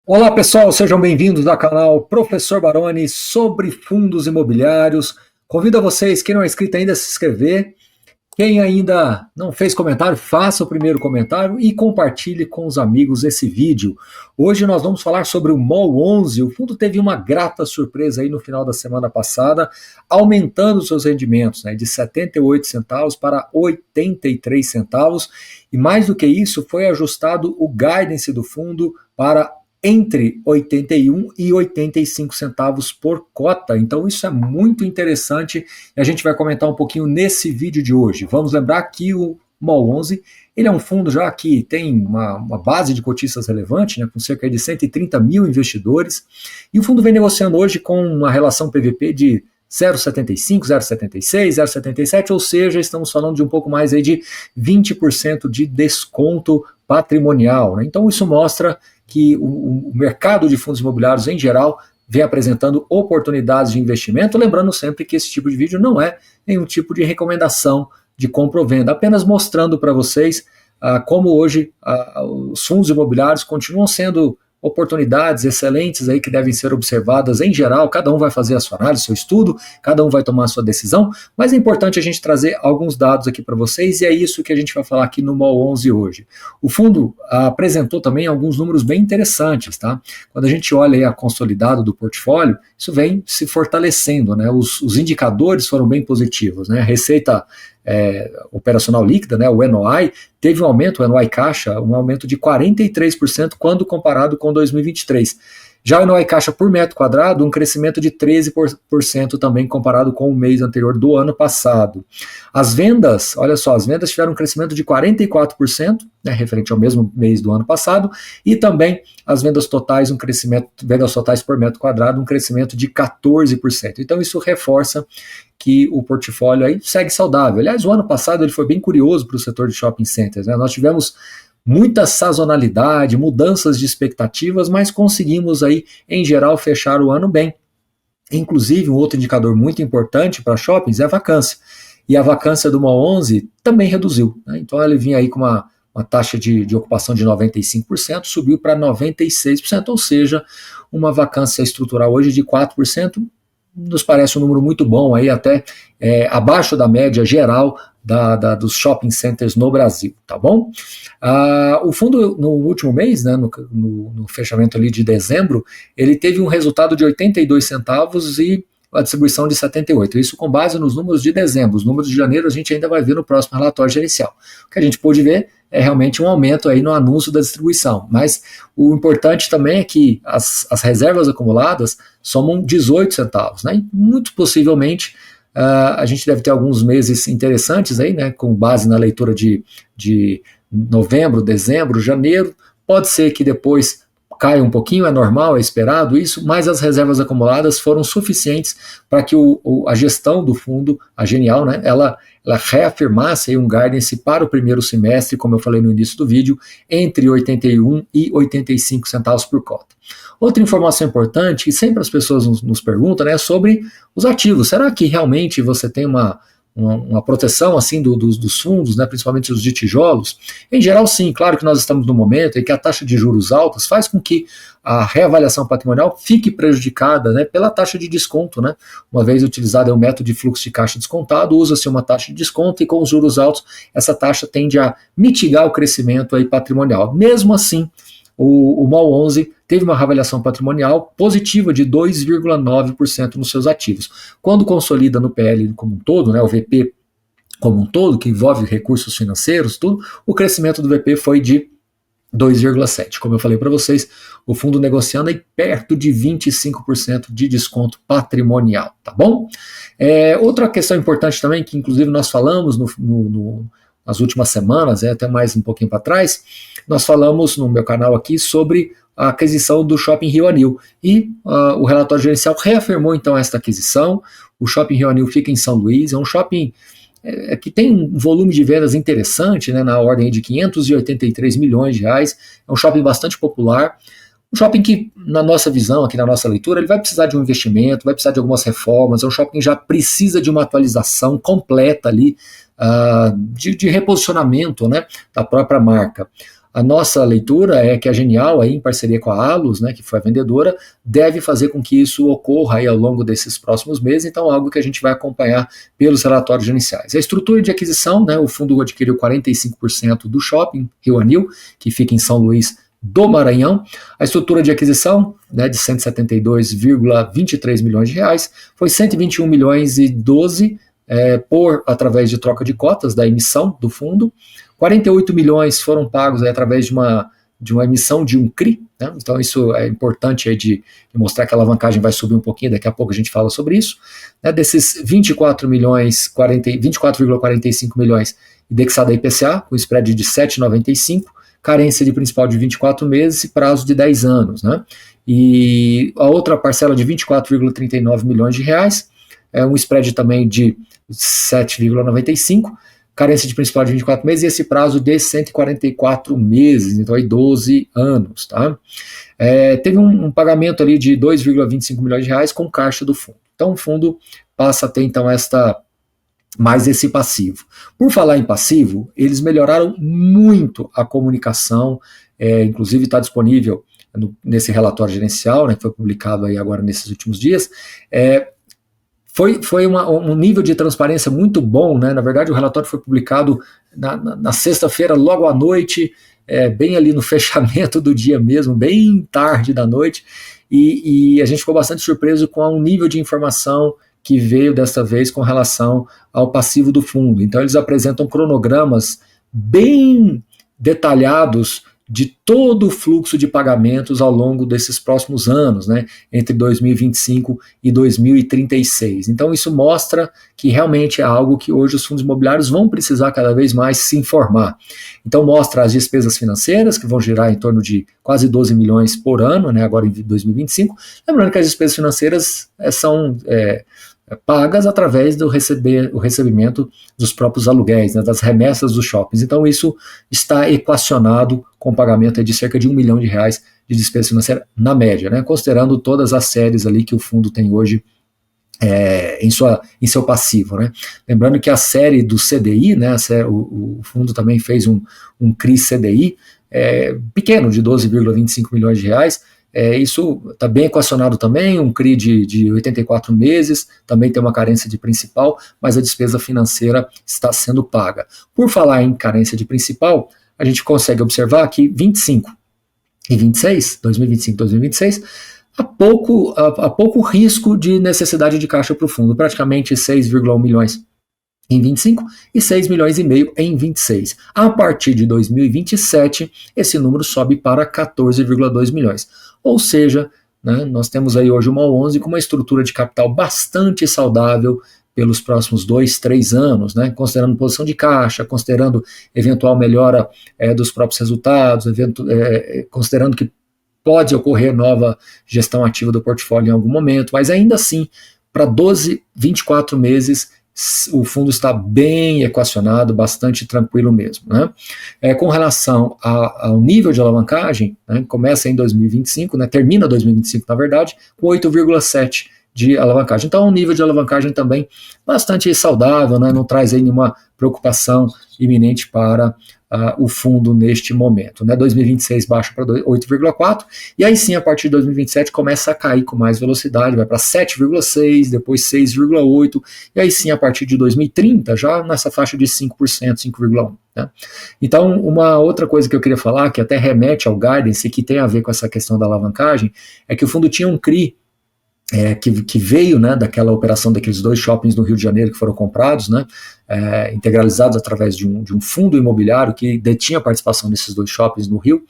Olá pessoal, sejam bem-vindos ao canal Professor Baroni sobre fundos imobiliários. Convido a vocês, quem não é inscrito ainda, a se inscrever. Quem ainda não fez comentário, faça o primeiro comentário e compartilhe com os amigos esse vídeo. Hoje nós vamos falar sobre o MOL 11. O fundo teve uma grata surpresa aí no final da semana passada, aumentando seus rendimentos, de 78 centavos para 83 centavos. E mais do que isso, foi ajustado o guidance do fundo para entre 81 e 85 centavos por cota. Então isso é muito interessante e a gente vai comentar um pouquinho nesse vídeo de hoje. Vamos lembrar que o MOL 11 ele é um fundo já que tem uma base de cotistas relevante, com cerca de 130 mil investidores, e o fundo vem negociando hoje com uma relação PVP de 0,75, 0,76, 0,77, ou seja, estamos falando de um pouco mais aí de 20% de desconto patrimonial. Então isso mostra que o mercado de fundos imobiliários em geral vem apresentando oportunidades de investimento, lembrando sempre que esse tipo de vídeo não é nenhum tipo de recomendação de compra ou venda, apenas mostrando para vocês como hoje os fundos imobiliários continuam sendo oportunidades excelentes aí que devem ser observadas em geral. Cada um vai fazer a sua análise, seu estudo, cada um vai tomar a sua decisão, mas é importante a gente trazer alguns dados aqui para vocês e é isso que a gente vai falar aqui no MOL 11 hoje. O fundo apresentou também alguns números bem interessantes, tá? Quando a gente olha aí a consolidado do portfólio, isso vem se fortalecendo, os indicadores foram bem positivos, A receita operacional líquida, o NOI, teve um aumento, o NOI caixa, um aumento de 43% quando comparado com 2023. Já o NOI caixa por metro quadrado, um crescimento de 13% também comparado com o mês anterior do ano passado. As vendas, olha só, as vendas tiveram um crescimento de 44%, referente ao mesmo mês do ano passado, e também as vendas totais, vendas totais por metro quadrado, um crescimento de 14%. Então isso reforça que o portfólio aí segue saudável. Aliás, o ano passado ele foi bem curioso para o setor de shopping centers. Nós tivemos muita sazonalidade, mudanças de expectativas, mas conseguimos aí, em geral, fechar o ano bem. Inclusive, um outro indicador muito importante para shoppings é a vacância. E a vacância do MOL 11 também reduziu. Então, ele vinha aí com uma taxa de ocupação de 95%, subiu para 96%, ou seja, uma vacância estrutural hoje de 4%, nos parece um número muito bom, aí até abaixo da média geral dos shopping centers no Brasil, tá bom? O fundo, no último mês, no fechamento ali de dezembro, ele teve um resultado de 82 centavos e a distribuição de 78, isso com base nos números de dezembro. Os números de janeiro a gente ainda vai ver no próximo relatório gerencial. O que a gente pôde ver é realmente um aumento aí no anúncio da distribuição, mas o importante também é que as reservas acumuladas somam 18 centavos, E muito possivelmente a gente deve ter alguns meses interessantes aí, com base na leitura de novembro, dezembro, janeiro. Pode ser que depois caia um pouquinho, é normal, é esperado isso, mas as reservas acumuladas foram suficientes para que a gestão do fundo, a Genial, ela reafirmasse aí um guidance para o primeiro semestre, como eu falei no início do vídeo, entre 81 e 85 centavos por cota. Outra informação importante, que sempre as pessoas nos perguntam, é sobre os ativos. Será que realmente você tem uma proteção assim dos fundos, principalmente os de tijolos? Em geral, sim. Claro que nós estamos no momento em que a taxa de juros altas faz com que a reavaliação patrimonial fique prejudicada pela taxa de desconto. Uma vez utilizado o método de fluxo de caixa descontado, usa-se uma taxa de desconto e com os juros altos essa taxa tende a mitigar o crescimento aí patrimonial. Mesmo assim, o MOL 11 teve uma reavaliação patrimonial positiva de 2,9% nos seus ativos. Quando consolida no PL como um todo, o VP como um todo, que envolve recursos financeiros, tudo, o crescimento do VP foi de 2,7%. Como eu falei para vocês, o fundo negociando aí perto de 25% de desconto patrimonial, tá bom? Outra questão importante também, que inclusive nós falamos nas últimas semanas, até mais um pouquinho para trás, nós falamos no meu canal aqui sobre a aquisição do Shopping Rio Anil, e o relatório gerencial reafirmou então esta aquisição. O Shopping Rio Anil fica em São Luís, é um shopping que tem um volume de vendas interessante, na ordem de 583 milhões de reais, é um shopping bastante popular, um shopping que, na nossa visão, aqui na nossa leitura, ele vai precisar de um investimento, vai precisar de algumas reformas, é um shopping que já precisa de uma atualização completa ali, de reposicionamento da própria marca. a nossa leitura é que a Genial, aí, em parceria com a Alus, né, que foi a vendedora, deve fazer com que isso ocorra aí ao longo desses próximos meses, então algo que a gente vai acompanhar pelos relatórios iniciais. A estrutura de aquisição, né, o fundo adquiriu 45% do shopping Rio Anil, que fica em São Luís do Maranhão. A estrutura de aquisição, né, de 172,23 milhões de reais, foi 121 milhões e 12 através de troca de cotas da emissão do fundo. 48 milhões foram pagos através de uma emissão de um CRI, né? Então isso é importante aí de mostrar que a alavancagem vai subir um pouquinho, daqui a pouco a gente fala sobre isso. Né? Desses 24,45 milhões indexado a IPCA, com spread de 7,95, carência de principal de 24 meses e prazo de 10 anos. Né? E a outra parcela de 24,39 milhões de reais, um spread também de 7,95, carência de principal de 24 meses e esse prazo de 144 meses, então aí 12 anos. Tá? Teve um pagamento ali de 2,25 milhões de reais com caixa do fundo. Então o fundo passa a ter então mais esse passivo. Por falar em passivo, eles melhoraram muito a comunicação, inclusive está disponível nesse relatório gerencial, né, que foi publicado aí agora nesses últimos dias. Foi um nível de transparência muito bom, né? Na verdade, o relatório foi publicado na sexta-feira, logo à noite, bem ali no fechamento do dia mesmo, bem tarde da noite, e a gente ficou bastante surpreso com o nível de informação que veio desta vez com relação ao passivo do fundo. Então, eles apresentam cronogramas bem detalhados de todo o fluxo de pagamentos ao longo desses próximos anos, né, entre 2025 e 2036. Então isso mostra que realmente é algo que hoje os fundos imobiliários vão precisar cada vez mais se informar. Então mostra as despesas financeiras, que vão girar em torno de quase 12 milhões por ano, né, agora em 2025. Lembrando que as despesas financeiras são pagas através do recebimento dos próprios aluguéis, né, das remessas dos shoppings. Então isso está equacionado com pagamento de cerca de R$1 milhão de despesa financeira na média, né, considerando todas as séries ali que o fundo tem hoje em seu passivo. Né. Lembrando que a série do CDI, né, o fundo também fez um CRI CDI pequeno, de 12,25 milhões de reais. Isso está bem equacionado também, um CRI de 84 meses, também tem uma carência de principal, mas a despesa financeira está sendo paga. Por falar em carência de principal, a gente consegue observar que 25 e 26, 2025 e 2026, há pouco risco de necessidade de caixa para o fundo, praticamente 6,1 milhões em 25 e 6 milhões e meio em 26. A partir de 2027, esse número sobe para 14,2 milhões. Ou seja, né, nós temos aí hoje uma 11 com uma estrutura de capital bastante saudável pelos próximos 2, 3 anos, né, considerando posição de caixa, considerando eventual melhora dos próprios resultados, considerando que pode ocorrer nova gestão ativa do portfólio em algum momento, mas ainda assim, para 12, 24 meses, o fundo está bem equacionado, bastante tranquilo mesmo. Né? Com relação ao nível de alavancagem, né, começa em 2025, né, termina 2025 na verdade, com 8,7 de alavancagem. Então, um nível de alavancagem também bastante saudável, né, não traz aí nenhuma preocupação iminente para o fundo neste momento. Né? 2026 baixa para 8,4, e aí sim, a partir de 2027, começa a cair com mais velocidade, vai para 7,6, depois 6,8, e aí sim, a partir de 2030, já nessa faixa de 5%, 5,1%. Né? Então, uma outra coisa que eu queria falar, que até remete ao guidance, e que tem a ver com essa questão da alavancagem, é que o fundo tinha um CRI, que veio, né, daquela operação daqueles 2 shoppings no Rio de Janeiro que foram comprados, né, integralizados através de um fundo imobiliário que detinha participação nesses 2 shoppings no Rio,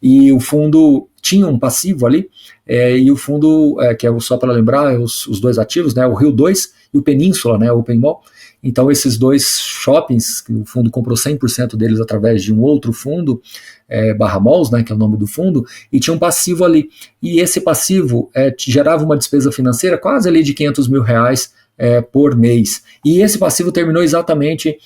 e o fundo tinha um passivo ali, e o fundo, que é só para lembrar, os 2 ativos, né, o Rio 2 e o Península, né, Open Mall. Então esses 2 shoppings, que o fundo comprou 100% deles através de um outro fundo, Barra Malls, né, que é o nome do fundo, e tinha um passivo ali. E esse passivo gerava uma despesa financeira quase ali de R$500 mil por mês. E esse passivo terminou exatamente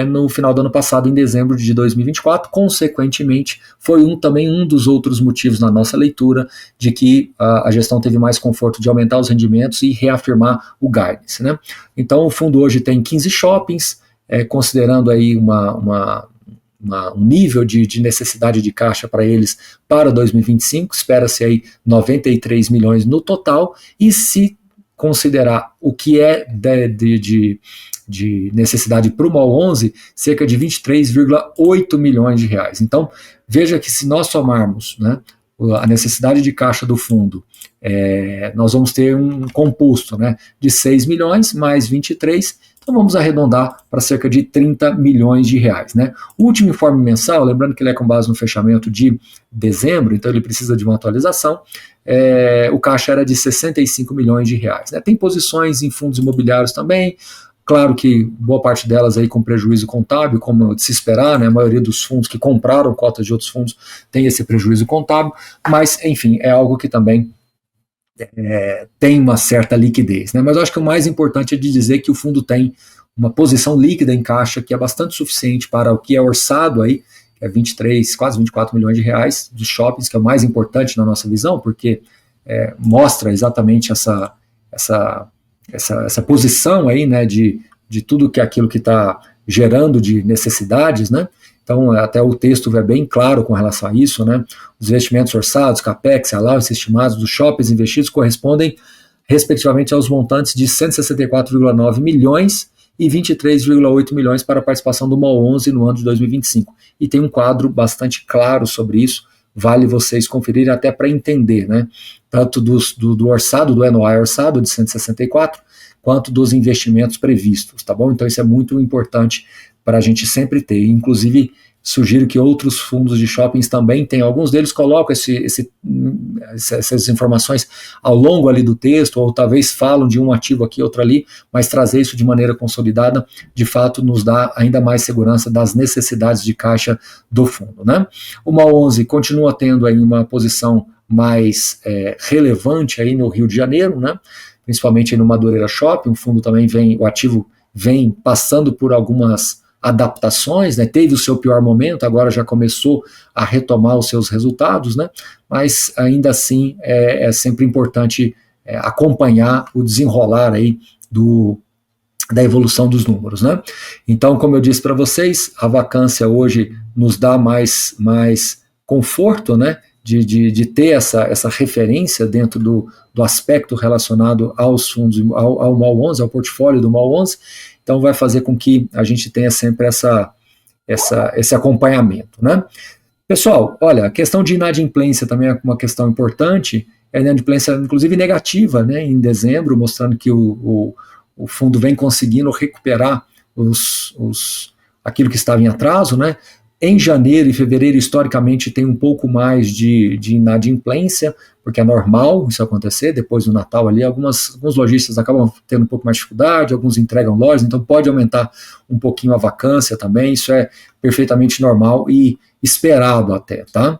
no final do ano passado, em dezembro de 2024. Consequentemente, foi também um dos outros motivos na nossa leitura de que a gestão teve mais conforto de aumentar os rendimentos e reafirmar o guidance. Né? Então, o fundo hoje tem 15 shoppings, considerando aí uma um nível de necessidade de caixa para eles para 2025, espera-se aí 93 milhões no total, e se considerar o que é de necessidade para o MOL 11, cerca de 23,8 milhões de reais. Então, veja que se nós somarmos, né, a necessidade de caixa do fundo, nós vamos ter um composto, né, de 6 milhões mais 23, então vamos arredondar para cerca de 30 milhões de reais. Né. O último informe mensal, lembrando que ele é com base no fechamento de dezembro, então ele precisa de uma atualização, o caixa era de 65 milhões de reais. Né. Tem posições em fundos imobiliários também, claro que boa parte delas aí com prejuízo contábil, como de se esperar, né? A maioria dos fundos que compraram cotas de outros fundos tem esse prejuízo contábil, mas, enfim, é algo que também tem uma certa liquidez. Né? Mas eu acho que o mais importante é de dizer que o fundo tem uma posição líquida em caixa que é bastante suficiente para o que é orçado aí, que é 23, quase 24 milhões de reais de shoppings, que é o mais importante na nossa visão, porque mostra exatamente essa posição aí, né, de tudo que é aquilo que está gerando de necessidades, né? Então, até o texto é bem claro com relação a isso, né? Os investimentos orçados, CAPEX, allowance estimados dos shoppings investidos correspondem, respectivamente, aos montantes de 164,9 milhões e 23,8 milhões para a participação do MOL 11 no ano de 2025. E tem um quadro bastante claro sobre isso, vale vocês conferirem até para entender, né? Tanto do orçado, do NOI orçado de 164, quanto dos investimentos previstos, tá bom? Então isso é muito importante para a gente sempre ter. Inclusive, sugiro que outros fundos de shoppings também tenham, alguns deles colocam essas informações ao longo ali do texto, ou talvez falam de um ativo aqui, outro ali, mas trazer isso de maneira consolidada, de fato, nos dá ainda mais segurança das necessidades de caixa do fundo, né? O MOL 11 continua tendo aí uma posição mais relevante aí no Rio de Janeiro, né? Principalmente no Madureira Shopping. O fundo também o ativo vem passando por algumas adaptações, né? Teve o seu pior momento, agora já começou a retomar os seus resultados, né? Mas ainda assim é sempre importante acompanhar o desenrolar aí da evolução dos números, né? Então, como eu disse para vocês, a vacância hoje nos dá mais conforto, né? De ter essa referência dentro do aspecto relacionado aos fundos, ao MOL 11, ao portfólio do MOL 11, então vai fazer com que a gente tenha sempre esse acompanhamento, né? Pessoal, olha, a questão de inadimplência também é uma questão importante, a inadimplência inclusive negativa, né, em dezembro, mostrando que o fundo vem conseguindo recuperar aquilo que estava em atraso, né? Em janeiro e fevereiro, historicamente, tem um pouco mais de inadimplência, porque é normal isso acontecer, depois do Natal ali, alguns lojistas acabam tendo um pouco mais de dificuldade, alguns entregam lojas, então pode aumentar um pouquinho a vacância também, isso é perfeitamente normal e esperado até, tá?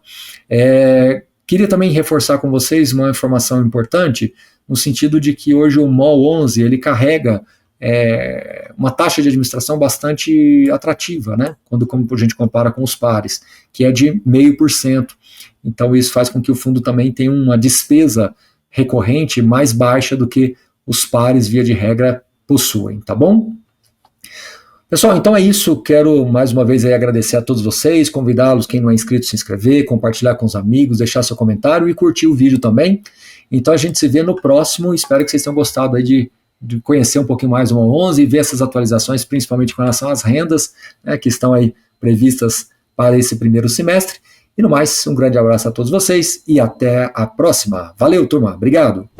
Queria também reforçar com vocês uma informação importante, no sentido de que hoje o MOL 11, ele carrega uma taxa de administração bastante atrativa, né? Como a gente compara com os pares, que é de 0,5%. Então isso faz com que o fundo também tenha uma despesa recorrente mais baixa do que os pares, via de regra, possuem, tá bom? Pessoal, então é isso, quero mais uma vez aí agradecer a todos vocês, convidá-los, quem não é inscrito, se inscrever, compartilhar com os amigos, deixar seu comentário e curtir o vídeo também. Então a gente se vê no próximo, espero que vocês tenham gostado aí de conhecer um pouquinho mais o MOL 11 e ver essas atualizações, principalmente com relação às rendas, né, que estão aí previstas para esse primeiro semestre. E no mais, um grande abraço a todos vocês e até a próxima. Valeu, turma. Obrigado.